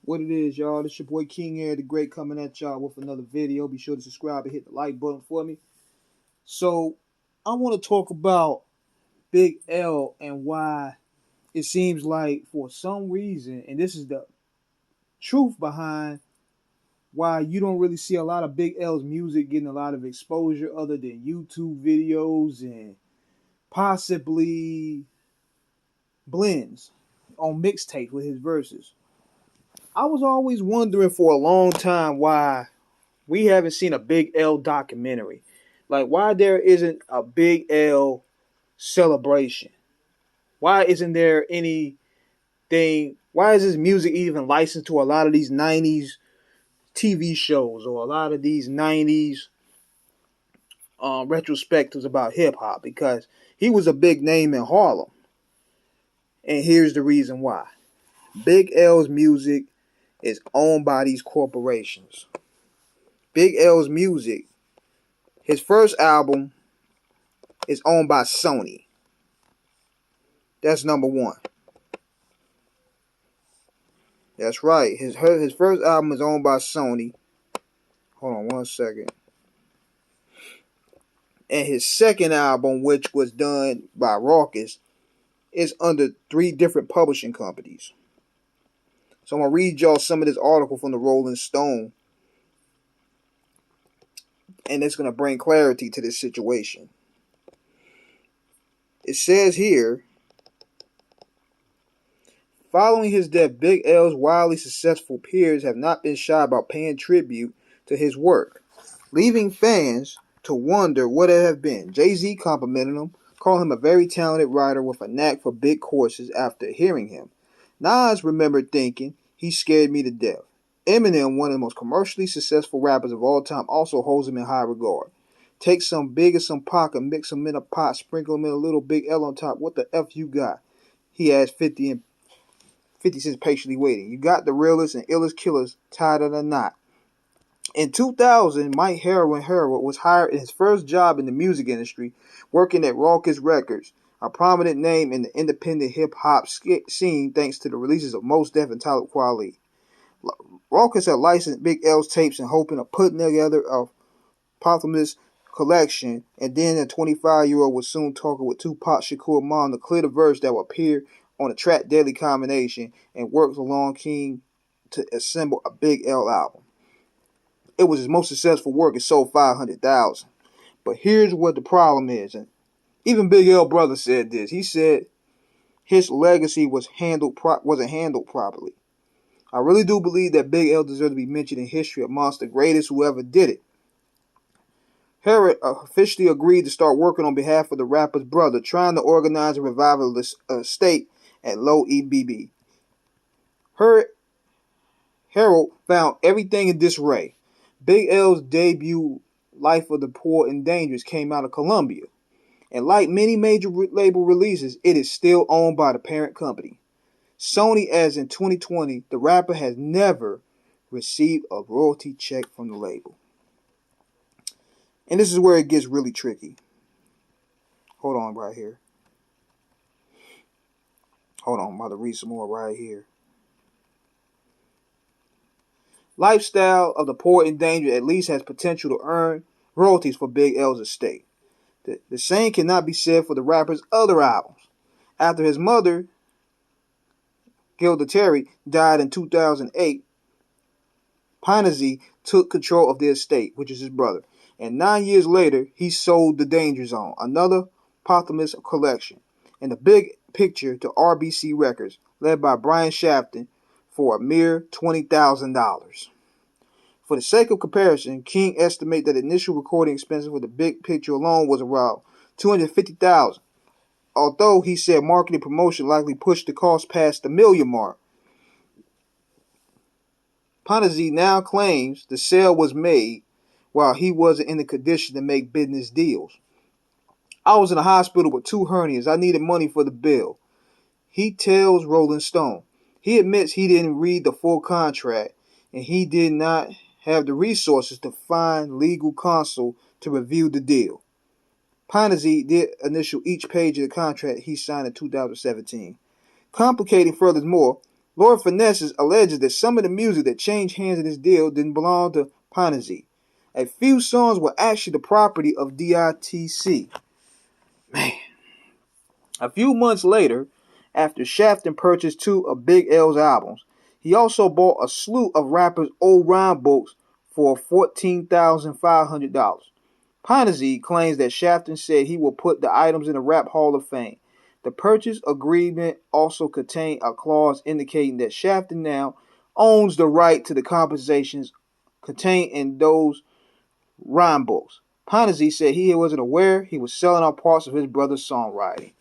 What it is, y'all. This your boy King Air the Great coming at y'all with another video. Be sure to subscribe and hit the like button for me. So, I want to talk about Big L and why it seems like for some reason, and this is the truth behind why you don't really see a lot of Big L's music getting a lot of exposure other than YouTube videos and possibly blends on mixtapes with his verses. I was always wondering for a long time why we haven't seen a Big L documentary. Like, why there isn't a Big L celebration? Why isn't there anything? Why is his music even licensed to a lot of these 90s TV shows or a lot of these 90s retrospectives about hip hop? Because he was a big name in Harlem. And here's the reason why Big L's music is owned by these corporations. Big L's music, his first album, is owned by Sony. That's number one. That's right. His first album is owned by Sony. Hold on one second. And his second album, which was done by Rawkus, is under 3 different publishing companies. So I'm going to read y'all some of this article from the Rolling Stone. And it's going to bring clarity to this situation. It says here, following his death, Big L's wildly successful peers have not been shy about paying tribute to his work, leaving fans to wonder what it have been. Jay-Z complimented him, calling him a very talented writer with a knack for big courses after hearing him. Nas remembered thinking, he scared me to death. Eminem, one of the most commercially successful rappers of all time, also holds him in high regard. Take some Big and some Pac and mix them in a pot, sprinkle them in a little Big L on top. What the F you got? He asked 50 Cent's patiently waiting. You got the realest and illest killers tied in a knot. In 2000, Mike Harrod was hired in his first job in the music industry, working at Rawkus Records, a prominent name in the independent hip-hop scene thanks to the releases of Mos Def and Talib Kweli. Rawkus had licensed Big L's tapes in hoping of putting together a posthumous collection, and then the 25-year-old was soon talking with Tupac Shakur Mom to clear the verse that would appear on the track Deadly Combination and worked along King to assemble a Big L album. It was his most successful work. It sold 500,000. But here's what the problem is. And even Big L brother said this. He said his legacy wasn't handled properly. I really do believe that Big L deserves to be mentioned in history amongst the greatest who ever did it. Harrod officially agreed to start working on behalf of the rapper's brother, trying to organize a revival of the estate at Low EBB. Harrod found everything in disarray. Big L's debut, Life of the Poor and Dangerous, came out of Columbia. And like many major label releases, it is still owned by the parent company. Sony, as in 2020, the rapper has never received a royalty check from the label. And this is where it gets really tricky. Hold on right here. Hold on, I'm about to read some more right here. Lifestyle of the Poor and Dangerous at least has potential to earn royalties for Big L's estate. The same cannot be said for the rapper's other albums. After his mother, Gilda Terry, died in 2008, Panizzi took control of the estate, which is his brother. And 9 years later, he sold The Danger Zone, another posthumous collection, and the Big Picture to RBC Records, led by Brian Shafton, for a mere $20,000. For the sake of comparison, King estimates that initial recording expenses for the Big Picture alone was around $250,000. Although he said marketing promotion likely pushed the cost past the million mark. Panizzi now claims the sale was made while he wasn't in the condition to make business deals. I was in a hospital with 2 hernias. I needed money for the bill. He tells Rolling Stone. He admits he didn't read the full contract and he did not have the resources to find legal counsel to review the deal. Panizzi did initial each page of the contract he signed in 2017. Complicating furthermore, Lord Finesse alleges that some of the music that changed hands in this deal didn't belong to Panizzi. A few songs were actually the property of DITC. Man. A few months later, after Shafton purchased two of Big L's albums, he also bought a slew of rappers' old rhyme books for $14,500. Panizzi claims that Shafton said he will put the items in the Rap Hall of Fame. The purchase agreement also contained a clause indicating that Shafton now owns the right to the compositions contained in those rhyme books. Panizzi said he wasn't aware he was selling out parts of his brother's songwriting.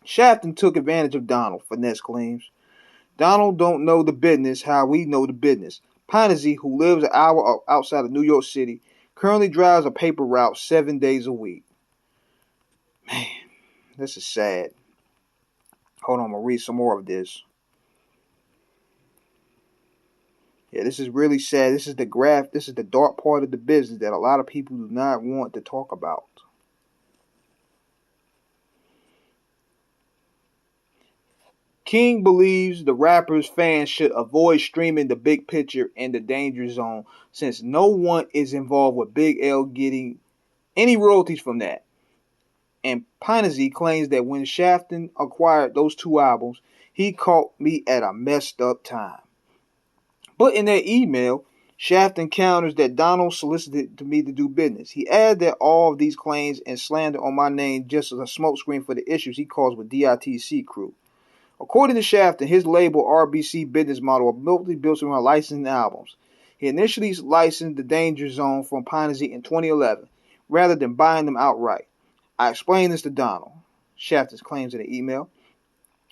Shafton took advantage of Donald, Finesse claims. Donald don't know the business how we know the business. Panizzi, who lives an hour outside of New York City, currently drives a paper route 7 days a week. Man, this is sad. Hold on, I'm going to read some more of this. Yeah, this is really sad. This is the dark part of the business that a lot of people do not want to talk about. King believes the rapper's fans should avoid streaming The Big Picture and The Danger Zone since no one is involved with Big L getting any royalties from that. And Panizzi claims that when Shafton acquired those two albums, he caught me at a messed up time. But in that email, Shafton counters that Donald solicited me to do business. He added that all of these claims and slander on my name just as a smokescreen for the issues he caused with DITC crew. According to Shafton, his label RBC business model was mostly built around licensing albums. He initially licensed The Danger Zone from Panizzi in 2011, rather than buying them outright. I explained this to Donald, Shafton claims in the email,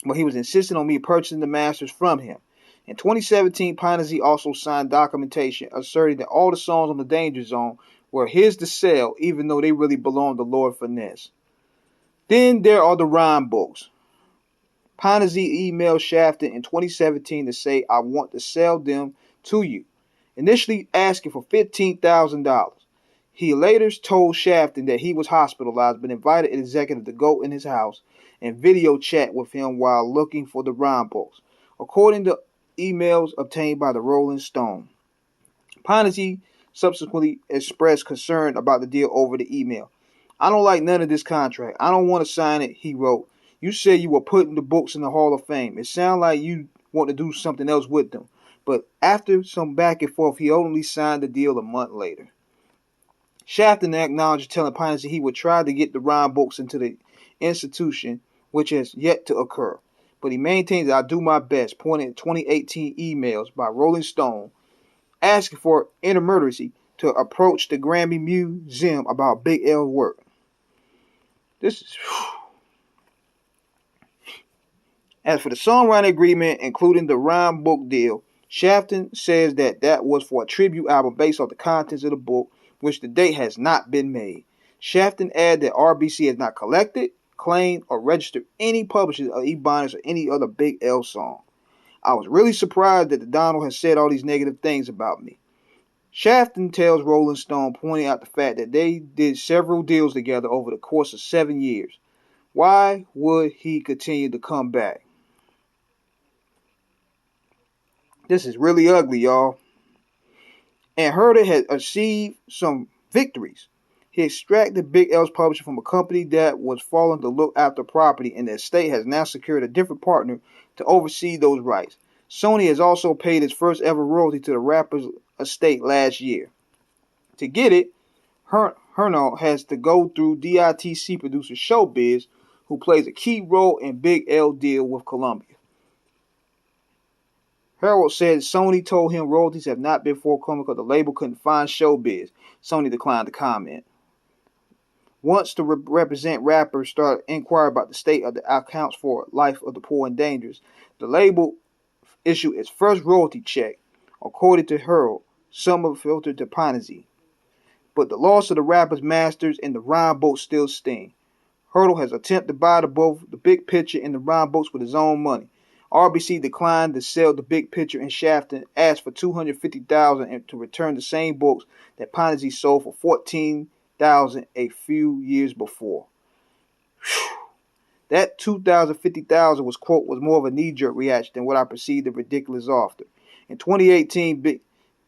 but he was insisting on me purchasing the masters from him. In 2017, Panizzi also signed documentation asserting that all the songs on The Danger Zone were his to sell, even though they really belonged to Lord Finesse. Then there are the rhyme books. Panizzi emailed Shafton in 2017 to say, I want to sell them to you, initially asking for $15,000. He later told Shafton that he was hospitalized but invited an executive to go in his house and video chat with him while looking for the rhyme books, according to emails obtained by the Rolling Stone. Panizzi subsequently expressed concern about the deal over the email. I don't like none of this contract. I don't want to sign it, he wrote. You said you were putting the books in the Hall of Fame. It sounds like you want to do something else with them. But after some back and forth, he only signed the deal a month later. Shafton acknowledged telling Panizzi he would try to get the rhyme books into the institution, which has yet to occur. But he maintains that I do my best, pointing at 2018 emails by Rolling Stone asking for intermediacy to approach the Grammy Museum about Big L's work. This is... As for the songwriting agreement, including the rhyme book deal, Shafton says that was for a tribute album based on the contents of the book, which to date has not been made. Shafton added that RBC has not collected, claimed, or registered any publishers of Ebonics or any other Big L song. I was really surprised that Donald has said all these negative things about me. Shafton tells Rolling Stone, pointing out the fact that they did several deals together over the course of 7 years. Why would he continue to come back? This is really ugly, y'all. And Herder had achieved some victories. He extracted Big L's publishing from a company that was falling to look after property, and the estate has now secured a different partner to oversee those rights. Sony has also paid its first ever royalty to the rapper's estate last year. To get it, Herno has to go through DITC producer Showbiz, who plays a key role in Big L deal with Columbia. Harold said Sony told him royalties have not been forthcoming because the label couldn't find Showbiz. Sony declined to comment. Once the represent rappers started inquiring about the state of the accounts for Life of the Poor and Dangerous, the label issued its first royalty check. According to Harold, some of filtered to Panizzi. But the loss of the rapper's masters and the rhyme books still sting. Hurdle has attempted to buy both the Big Picture and the rhyme books with his own money. RBC declined to sell the Big Picture, and Shafton asked for $250,000 to return the same books that Panizzi sold for $14,000 a few years before. Whew. That 2,000, 50,000 was more of a knee-jerk reaction than what I perceived a ridiculous offer. In 2018,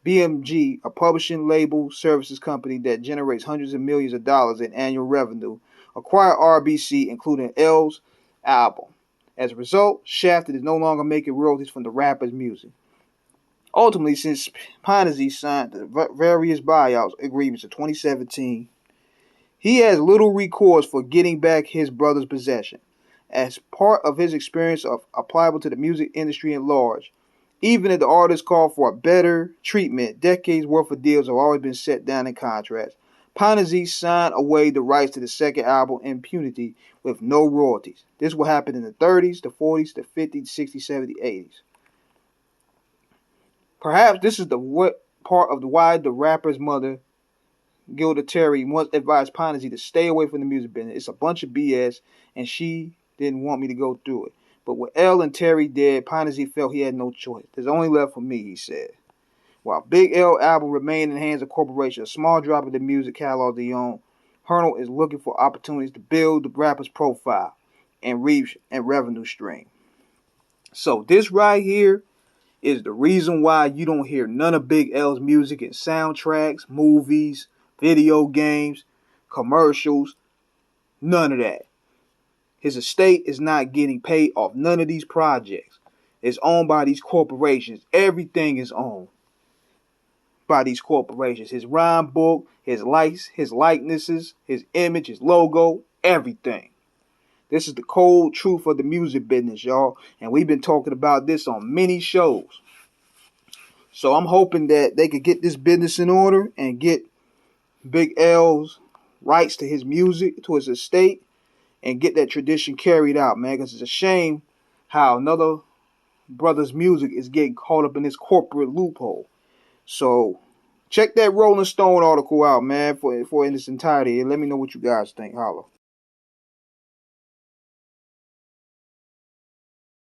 BMG, a publishing label services company that generates hundreds of millions of dollars in annual revenue, acquired RBC, including L's album. As a result, Shafted is no longer making royalties from the rapper's music. Ultimately, since Panizzi signed the various buyout agreements in 2017, he has little recourse for getting back his brother's possession. As part of his experience of applicable to the music industry at large, even if the artist called for a better treatment, decades worth of deals have always been set down in contracts. Panizzi signed away the rights to the second album in impunity with no royalties. This will happen in the 30s, the 40s, the 50s, 60s, 70s, 80s. Perhaps this is the what part of why the rapper's mother, Gilda Terry, once advised Panizzi to stay away from the music business. It's a bunch of BS, and she didn't want me to go through it. But with L and Terry dead, Panizzi felt he had no choice. There's only left for me, he said. While Big L album remained in the hands of corporations, a small drop of the music catalog they own, Hernal is looking for opportunities to build the rapper's profile and reach and revenue stream. So this right here is the reason why you don't hear none of Big L's music in soundtracks, movies, video games, commercials, none of that. His estate is not getting paid off none of these projects. It's owned by these corporations. Everything is owned by these corporations. His rhyme book, his likes, his likenesses, his image, his logo, everything. This is the cold truth of the music business, y'all. And we've been talking about this on many shows. So I'm hoping that they could get this business in order and get Big L's rights to his music, to his estate, and get that tradition carried out, man. Because it's a shame how another brother's music is getting caught up in this corporate loophole. So check that Rolling Stone article out, man, for in its entirety. And let me know what you guys think. Holla.